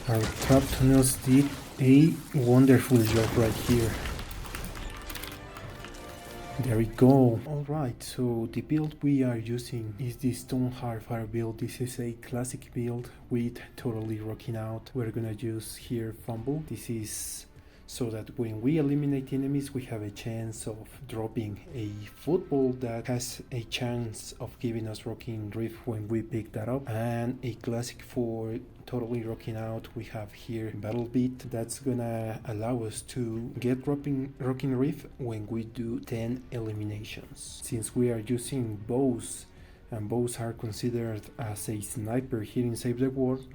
Our trap tunnels did a wonderful job right here. There we go. Alright, so the build we are using is the Stonehearth Farrah build. This is a classic build with totally rocking out. We're gonna use here Fumble. This is so that when we eliminate enemies we have a chance of dropping a football that has a chance of giving us rocking riff when we pick that up. And a classic for totally rocking out, we have here Battle Beat. That's gonna allow us to get rocking riff when we do 10 eliminations. Since we are using bows and bows are considered as a sniper here in Save the World,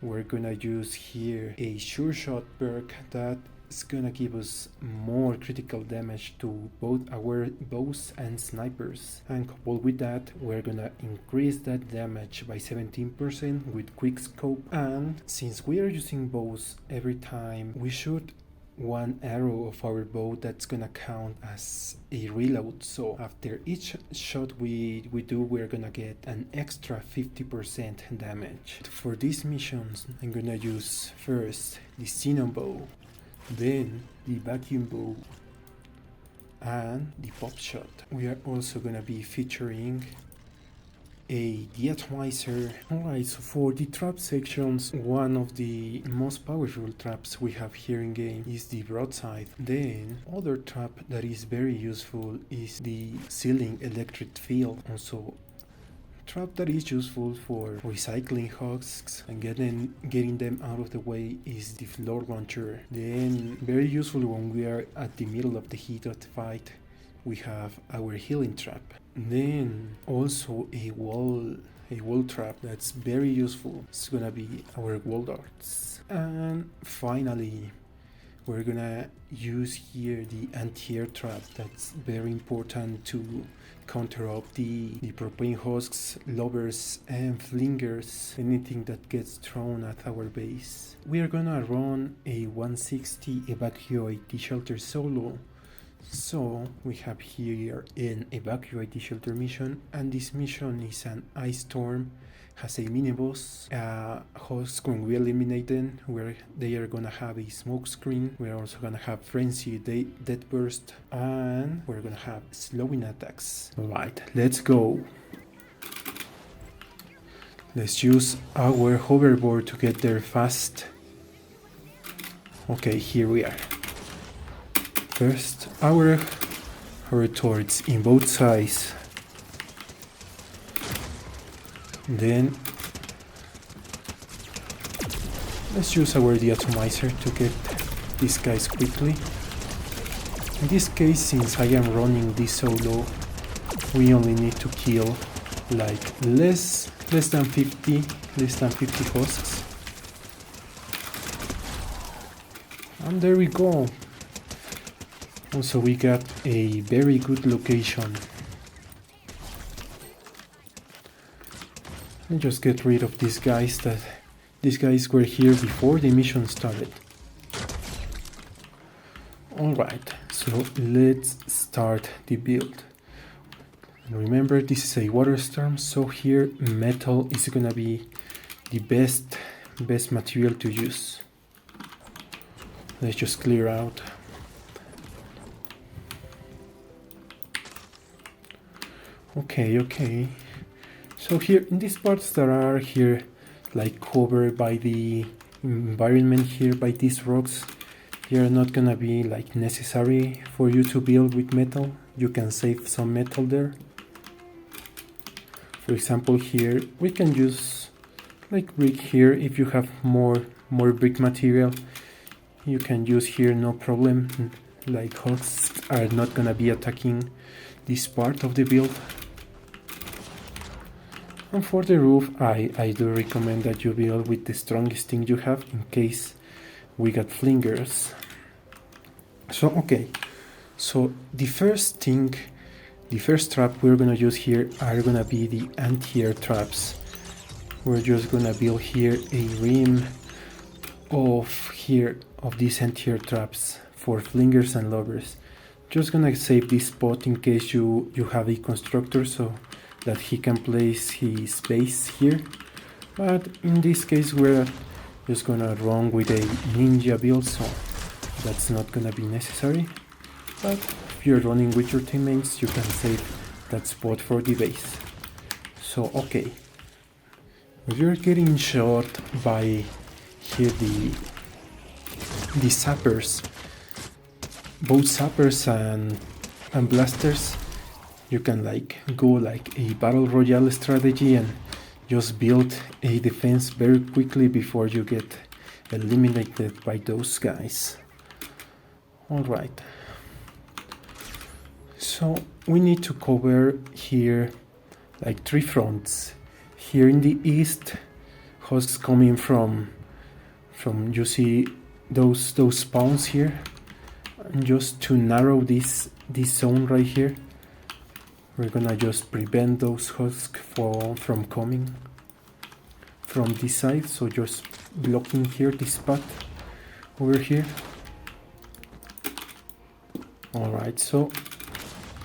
we're gonna use here a Sure Shot perk that is gonna give us more critical damage to both our bows and snipers, and coupled with that we're gonna increase that damage by 17% with quick scope. And since we are using bows, every time we shoot one arrow of our bow, that's gonna count as a reload. So after each shot we do, we're gonna get an extra 50% damage. For these missions I'm gonna use first the Xenon bow, then the vacuum bow, and the Potshot. We are also gonna be featuring a De-Atomizer. Alright, so for the trap sections, one of the most powerful traps we have here in game is the broadside. Then other trap that is very useful is the ceiling electric field. Also trap that is useful for recycling husks and getting them out of the way is the floor launcher. Then very useful when we are at the middle of the heat of the fight, we have our healing trap. Then also a wall trap that's very useful. It's gonna be our wall darts. And finally we're gonna use here the anti-air trap. That's very important to counter up the propane husks, lobbers and flingers, anything that gets thrown at our base. We are gonna run a 160 evacuate the shelter solo. So we have here an evacuate the shelter mission, and this mission is an ice storm, has a mini boss, husk when we eliminate them, where they are gonna have a smoke screen. We're also gonna have frenzy, death burst, and we're gonna have slowing attacks. Alright, let's go. Let's use our hoverboard to get there fast. Okay, here we are. First, our turrets in both sides. Then let's use our De-Atomizer to get these guys quickly. In this case, since I am running this solo, we only need to kill like less than 50 husks. And there we go. Also we got a very good location. And just get rid of these guys these guys were here before the mission started. Alright, so let's start the build. And remember, this is a water storm, so here metal is gonna be the best material to use. Let's just clear out. Okay. So here in these parts that are here like covered by the environment here by these rocks, they are not gonna be like necessary for you to build with metal. You can save some metal there. For example, here we can use like brick here. If you have more brick material, you can use here, no problem. Like husks are not gonna be attacking this part of the build. And for the roof, I do recommend that you build with the strongest thing you have in case we got flingers. So okay, so the first trap we're gonna use here are gonna be the anti-air traps. We're just gonna build here a rim of these anti-air traps for flingers and lobbers. Just gonna save this spot in case you have a constructor, so that he can place his base here. But in this case we're just gonna run with a ninja build, so that's not gonna be necessary. But if you're running with your teammates, you can save that spot for the base. So okay, if you're getting shot by here the sappers, both sappers and blasters, you can like go like a battle royale strategy and just build a defense very quickly before you get eliminated by those guys. Alright, so we need to cover here like 3 fronts. Here in the east, husks coming from you see those spawns here, and just to narrow this zone right here, we're gonna just prevent those husks from coming from this side, so just blocking here this spot over here. Alright, so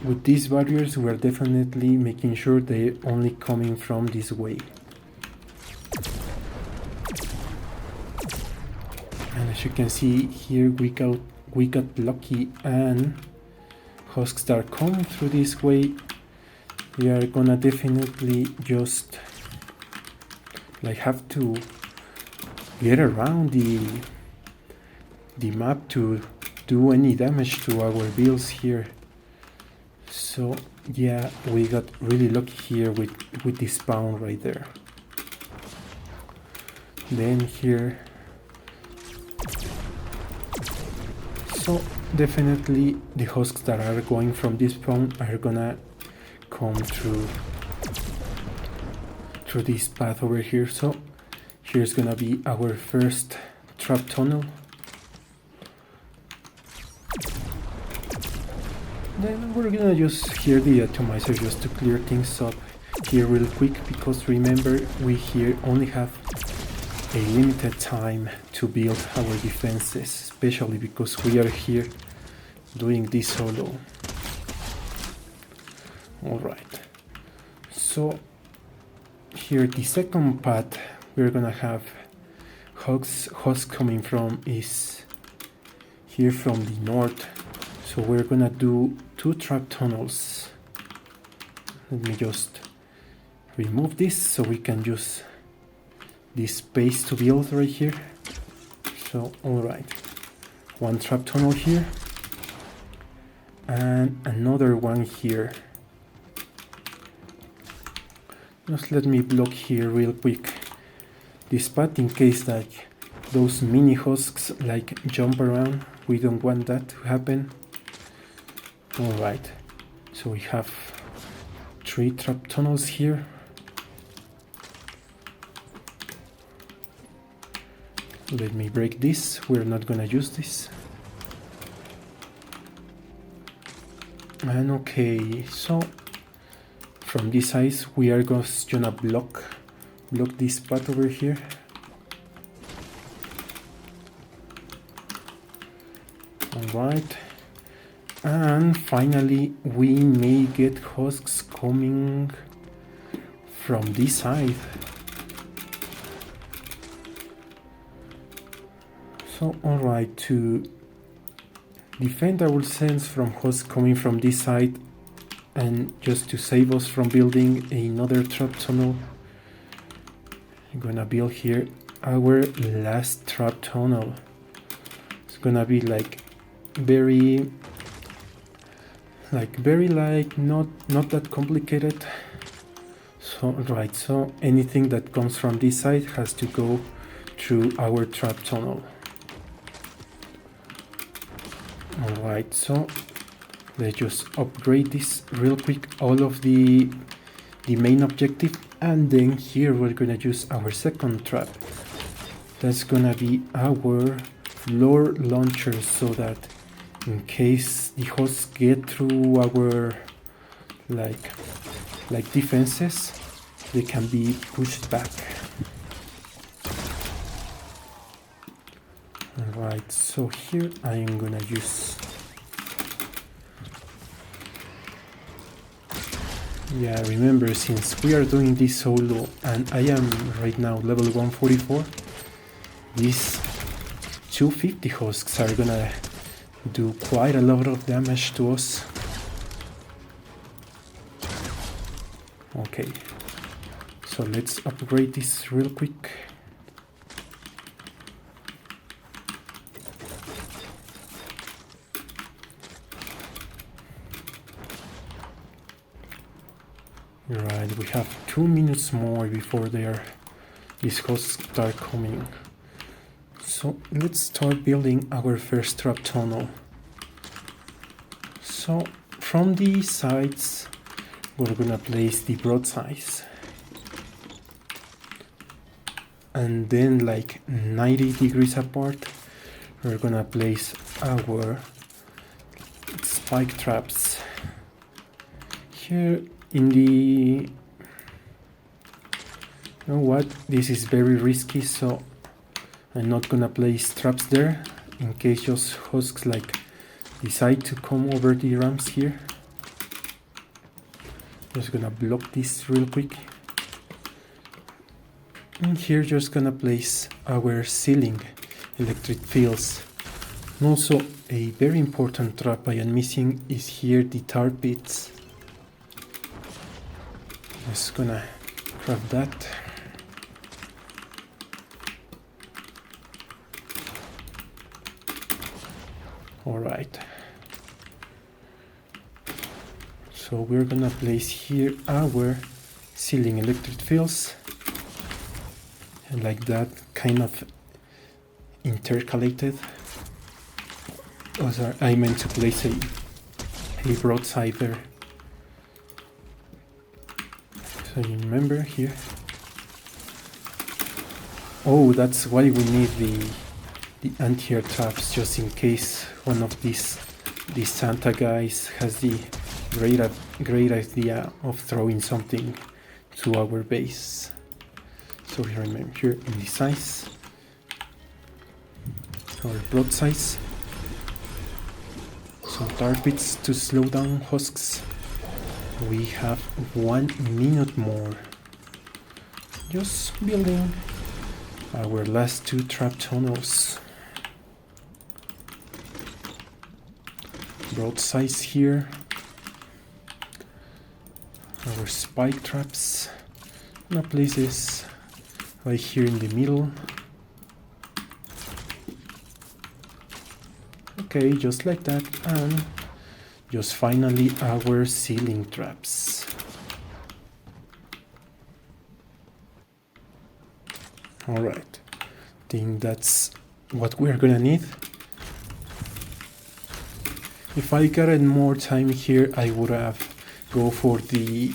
with these barriers we're definitely making sure they're only coming from this way. And as you can see here, we got lucky, and husks that are coming through this way, we are gonna definitely just like have to get around the map to do any damage to our builds here. So yeah, we got really lucky here with this spawn right there. Then here, so definitely the husks that are going from this spawn are gonna come through this path over here. So here's gonna be our first trap tunnel. Then we're gonna just hear the atomizer just to clear things up here real quick, because remember, we here only have a limited time to build our defenses, especially because we are here doing this solo. Alright, so here the second path we're gonna have husks coming from is here from the north. So we're gonna do 2 trap tunnels. Let me just remove this so we can use this space to build right here. So alright, 1 trap tunnel here and another one here. Just let me block here real quick this spot in case like those mini husks like jump around. We don't want that to happen. Alright, so we have 3 trap tunnels here. Let me break this, we're not gonna use this. And okay, so from this side we are just gonna block this spot over here. Alright, and finally we may get husks coming from this side. So alright, to defend ourselves from husks coming from this side and just to save us from building another trap tunnel, I'm gonna build here our last trap tunnel. It's gonna be very not that complicated. So right, so anything that comes from this side has to go through our trap tunnel. Alright, so let's just upgrade this real quick, all of the main objective, and then here we're gonna use our second trap. That's gonna be our floor launcher, so that in case the hosts get through our like defenses, they can be pushed back. Alright, so here I am gonna use, yeah, remember, since we are doing this solo and I am right now level 144, these 250 husks are gonna do quite a lot of damage to us. Okay, so let's upgrade this real quick. Right, we have 2 minutes more before these husks start coming. So let's start building our first trap tunnel. So from the sides, we're gonna place the broadsides. And then like 90 degrees apart, we're gonna place our spike traps. Here in the... You know what? This is very risky, so I'm not gonna place traps there in case those husks like decide to come over the ramps here. Just gonna block this real quick. And here just gonna place our ceiling electric fields. And also a very important trap I am missing is here the tar pits. Just gonna grab that. Alright. So we're gonna place here our ceiling electric fields. And like that, kind of intercalated. Also, I meant to place a broadside there. So you remember here. Oh, that's why we need the anti-air traps, just in case one of these Santa guys has the great idea of throwing something to our base. So we remember here in the size, our broadsides, some tar pits to slow down husks. We have 1 minute more. Just building our last 2 trap tunnels. Broadsides here. Our spike traps. Now place this right here in the middle. Okay, just like that, and just finally our ceiling traps. Alright, think that's what we're gonna need. If I got more time here, I would have go for the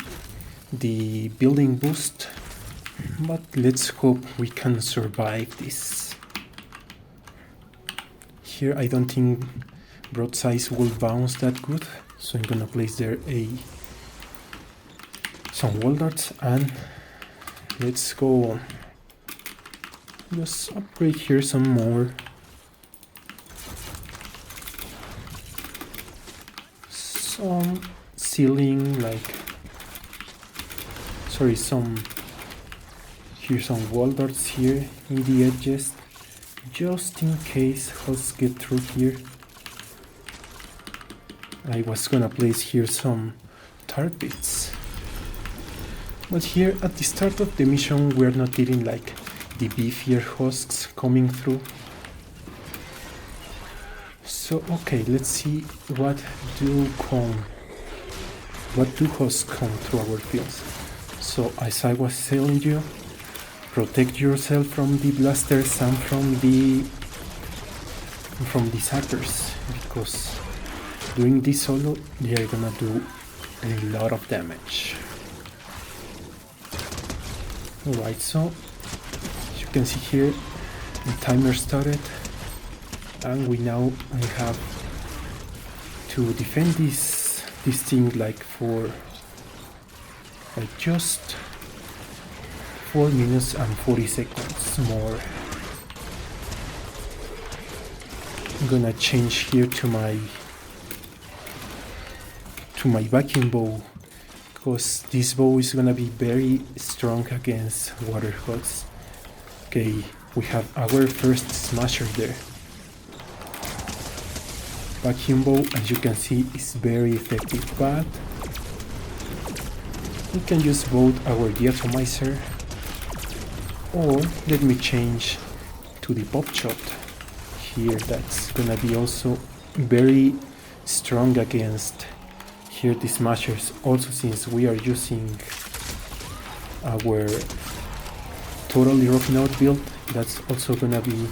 building boost, but let's hope we can survive this. Here I don't think broadsides will bounce that good, so I'm gonna place there some wall darts, and let's go. Just upgrade here some more. Some ceiling, like, sorry, some wall darts here in the edges, just in case husks get through here. I was gonna place here some tar pits, but here at the start of the mission we're not getting like the beefier husks coming through. So okay, let's see what do husks come through our fields. So as I was telling you, protect yourself from the blasters and from the sappers, because doing this solo they are gonna do a lot of damage. Alright, so as you can see here, the timer started, and we have to defend this thing like for like just 4 minutes and 40 seconds more. I'm gonna change here to my vacuum bow, because this bow is gonna be very strong against water husks. Okay, we have our first smasher there. Vacuum bow, as you can see, is very effective, but we can use both our De-Atomizer, or let me change to the Potshot here. That's gonna be also very strong against here the smashers. Also, since we are using our totally rocking out build, that's also gonna be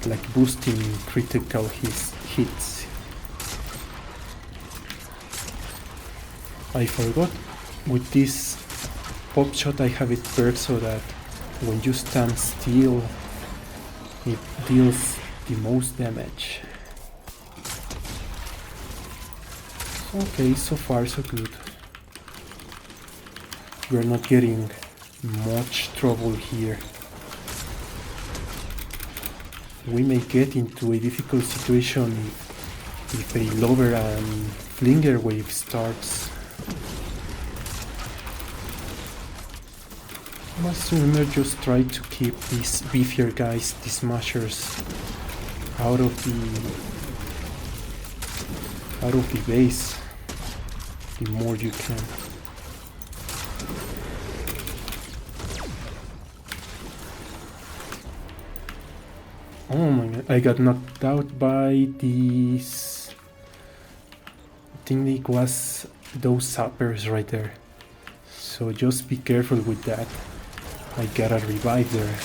like boosting critical hits. I forgot, with this Potshot I have it perked so that when you stand still it deals the most damage. Okay, so far so good. We're not getting much trouble here. We may get into a difficult situation if a lover and flinger wave starts. Must remember, just try to keep these beefier guys, the smashers, out of the base the more you can. Oh my god, I got knocked out by these, I think it was those sappers right there. So just be careful with that. I got a revive there.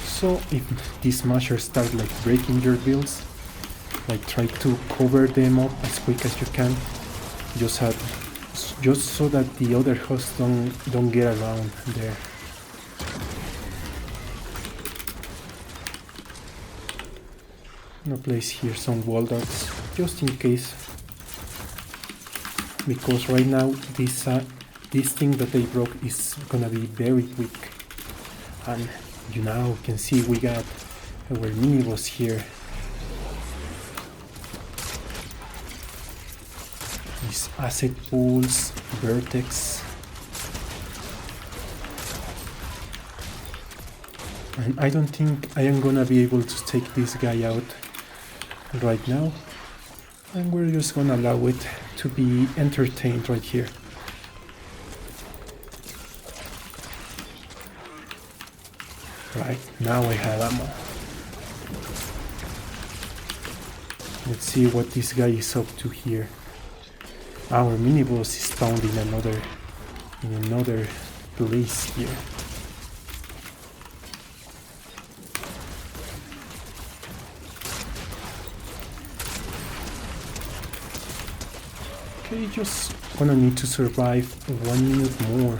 So if these smashers start like breaking your builds, like try to cover them up as quick as you can. Just so that the other hosts don't get around there. I'm gonna place here some wall darts just in case, because right now this thing that they broke is gonna be very quick. And you now can see we got our mini boss here. These asset pools, vertex. And I don't think I am gonna be able to take this guy out right now. And we're just gonna allow it to be entertained right here. Right, now I have ammo. Let's see what this guy is up to here. Our mini boss is found in another place here. Okay, just gonna need to survive 1 minute more.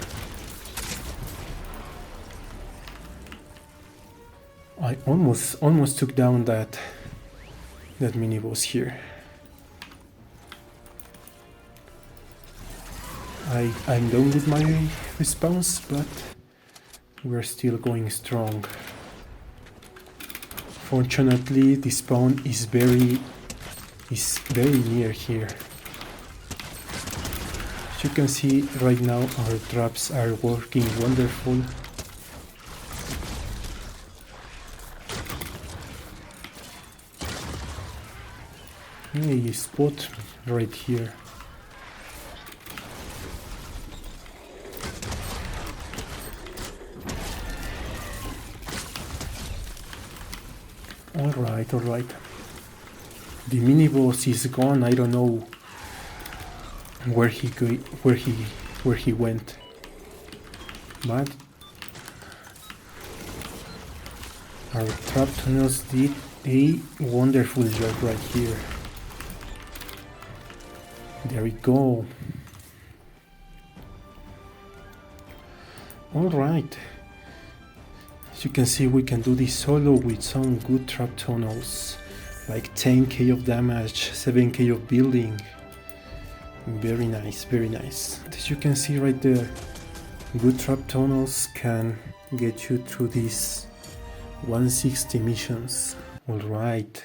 I almost took down that mini boss here. I'm done with my response, but we're still going strong. Fortunately, the spawn is very near here. As you can see right now, our traps are working wonderful. A spot right here. All right. The mini boss is gone. I don't know where he went, but our trap tunnels did a wonderful job right here. There we go. Alright. As you can see, we can do this solo with some good trap tunnels. Like 10k of damage, 7k of building. Very nice, very nice. As you can see right there, good trap tunnels can get you through these 160 missions. Alright.